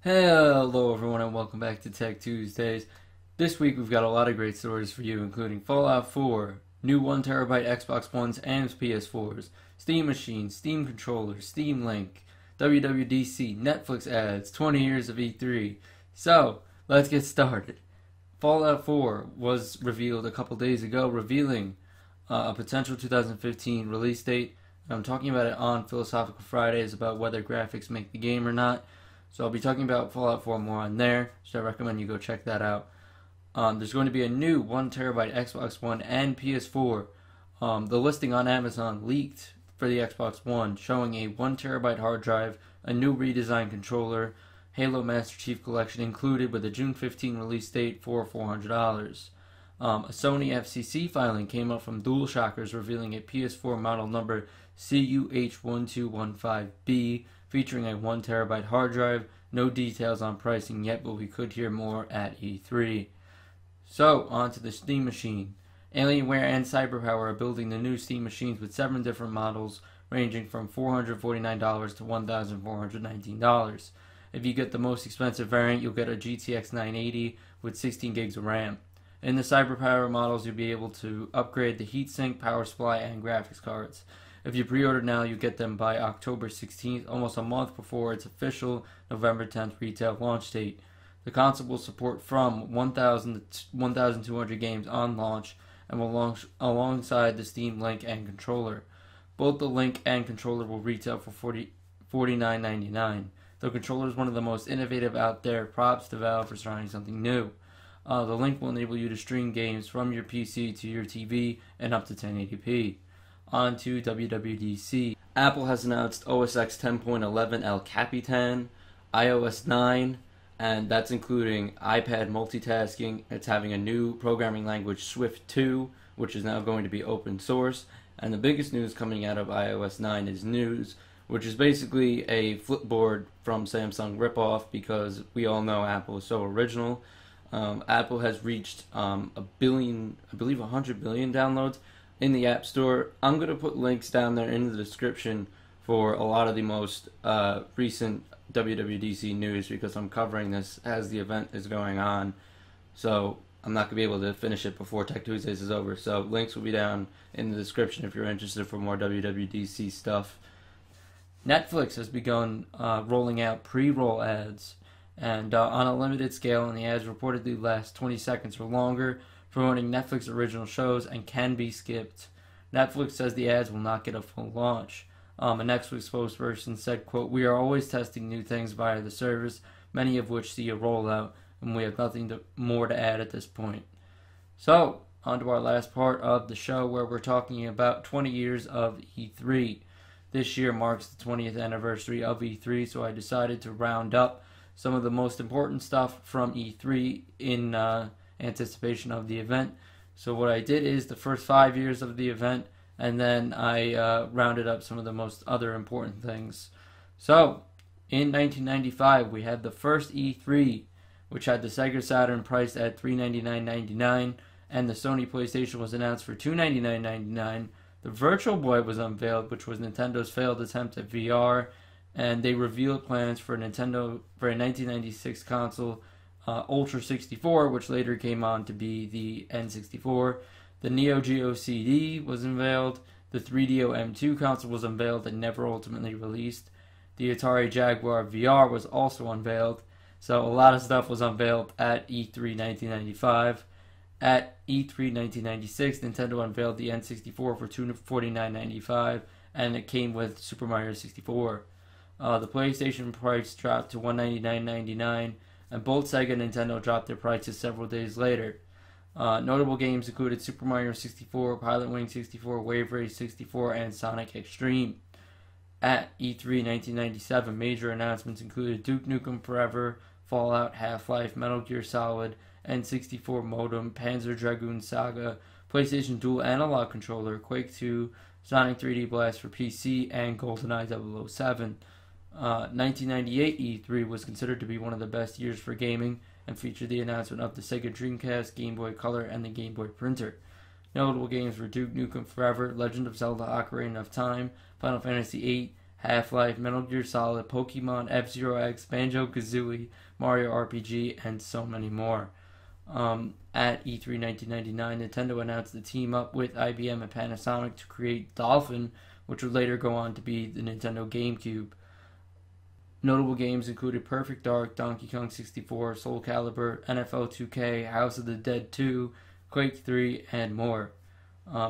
Hello everyone and welcome back to Tech Tuesdays. This week we've got a lot of great stories for you, including Fallout 4, new 1TB Xbox Ones and PS4s, Steam machines, Steam controllers, Steam Link, WWDC, Netflix ads, 20 years of E3. So, let's get started. Fallout 4 was revealed a couple days ago, revealing a potential 2015 release date. I'm talking about it on Philosophical Fridays about whether graphics make the game or not. So I'll be talking about Fallout 4 more on there, so I recommend you go check that out. There's going to be a new 1TB Xbox One and PS4. The listing on Amazon leaked for the Xbox One, showing a 1TB hard drive, a new redesigned controller, Halo Master Chief Collection included with a June 15 release date for $400. A Sony FCC filing came up from DualShockers revealing a PS4 model number CUH1215B featuring a 1TB hard drive. No details on pricing yet, but we could hear more at E3. So, on to the Steam Machine. Alienware and CyberPower are building the new Steam machines with 7 different models, ranging from $449 to $1,419. If you get the most expensive variant, you'll get a GTX 980 with 16 gigs of RAM. In the CyberPower models, you'll be able to upgrade the heatsink, power supply, and graphics cards. If you pre-order now, you get them by October 16th, almost a month before its official November 10th retail launch date. The console will support from 1,000 to 1,200 games on launch and will launch alongside the Steam Link and controller. Both the Link and controller will retail for $49.99. The controller is one of the most innovative out there. Props to Valve for trying something new. The Link will enable you to stream games from your PC to your TV and up to 1080p. On to WWDC. Apple has announced OS X 10.11 El Capitan, iOS 9, and that's including iPad multitasking. It's having a new programming language, Swift 2, which is now going to be open source. And the biggest news coming out of iOS 9 is News, which is basically a flipboard from Samsung ripoff because we all know Apple is so original. Apple has reached a billion, I believe 100 billion downloads in the App Store. I'm going to put links down there in the description for a lot of the most recent WWDC news because I'm covering this as the event is going on. So I'm not going to be able to finish it before Tech Tuesdays is over. So links will be down in the description if you're interested for more WWDC stuff. Netflix has begun rolling out pre-roll ads, and on a limited scale, and the ads reportedly last 20 seconds or longer, promoting Netflix original shows and can be skipped. Netflix says the ads will not get a full launch. A Netflix spokesperson said, quote, "We are always testing new things via the service, many of which see a rollout, and we have nothing more to add at this point." So, on to our last part of the show where we're talking about 20 years of E3. This year marks the 20th anniversary of E3, so I decided to round up some of the most important stuff from E3 in anticipation of the event. So what I did is the first 5 years of the event, and then I rounded up some of the most other important things. So, in 1995, we had the first E3, which had the Sega Saturn priced at $399.99, and the Sony PlayStation was announced for $299.99. The Virtual Boy was unveiled, which was Nintendo's failed attempt at VR, and they revealed plans for a 1996 console, Ultra 64, which later came on to be the N64. The Neo Geo CD was unveiled. The 3DO M2 console was unveiled and never ultimately released. The Atari Jaguar VR was also unveiled. So a lot of stuff was unveiled at E3 1995. At E3 1996, Nintendo unveiled the N64 for $249.95, and it came with Super Mario 64. The PlayStation price dropped to $199.99, and both Sega and Nintendo dropped their prices several days later. Notable games included Super Mario 64, Pilot Wing 64, Wave Race 64, and Sonic Extreme. At E3 1997, major announcements included Duke Nukem Forever, Fallout, Half-Life, Metal Gear Solid, N64 modem, Panzer Dragoon Saga, PlayStation Dual Analog Controller, Quake 2, Sonic 3D Blast for PC, and GoldenEye 007. 1998 E3 was considered to be one of the best years for gaming and featured the announcement of the Sega Dreamcast, Game Boy Color, and the Game Boy Printer. Notable games were Duke Nukem Forever, Legend of Zelda: Ocarina of Time, Final Fantasy VIII, Half-Life, Metal Gear Solid, Pokemon, F-Zero X, Banjo-Kazooie, Mario RPG, and so many more. At E3 1999, Nintendo announced the team up with IBM and Panasonic to create Dolphin, which would later go on to be the Nintendo GameCube. Notable games included Perfect Dark, Donkey Kong 64, Soul Calibur, NFL 2K, House of the Dead 2, Quake 3, and more.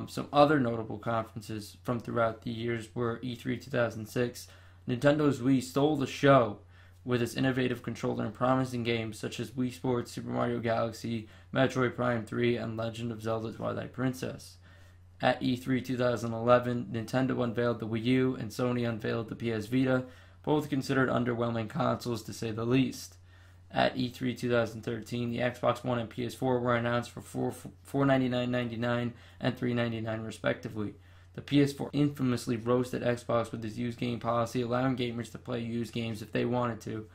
Some other notable conferences from throughout the years were E3 2006. Nintendo's Wii stole the show with its innovative controller and promising games such as Wii Sports, Super Mario Galaxy, Metroid Prime 3, and Legend of Zelda Twilight Princess. At E3 2011, Nintendo unveiled the Wii U and Sony unveiled the PS Vita, both considered underwhelming consoles to say the least. At E3 2013, the Xbox One and PS4 were announced for $499.99 and $399 respectively. The PS4 infamously roasted Xbox with its used game policy, allowing gamers to play used games if they wanted to.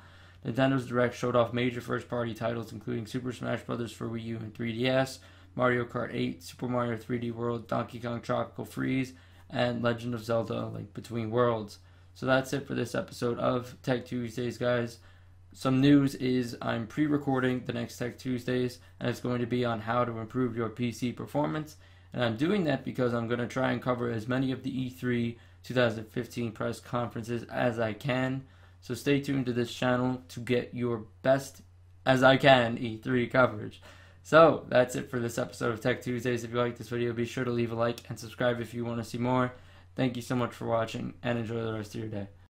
Nintendo's Direct showed off major first-party titles including Super Smash Bros. For Wii U and 3DS, Mario Kart 8, Super Mario 3D World, Donkey Kong Tropical Freeze, and Legend of Zelda: Link Between Worlds. So that's it for this episode of Tech Tuesdays, guys. Some news is I'm pre-recording the next Tech Tuesdays, and it's going to be on how to improve your PC performance. And I'm doing that because I'm going to try and cover as many of the E3 2015 press conferences as I can. So stay tuned to this channel to get your best as I can E3 coverage. So that's it for this episode of Tech Tuesdays. If you like this video, be sure to leave a like and subscribe if you want to see more. Thank you so much for watching, and enjoy the rest of your day.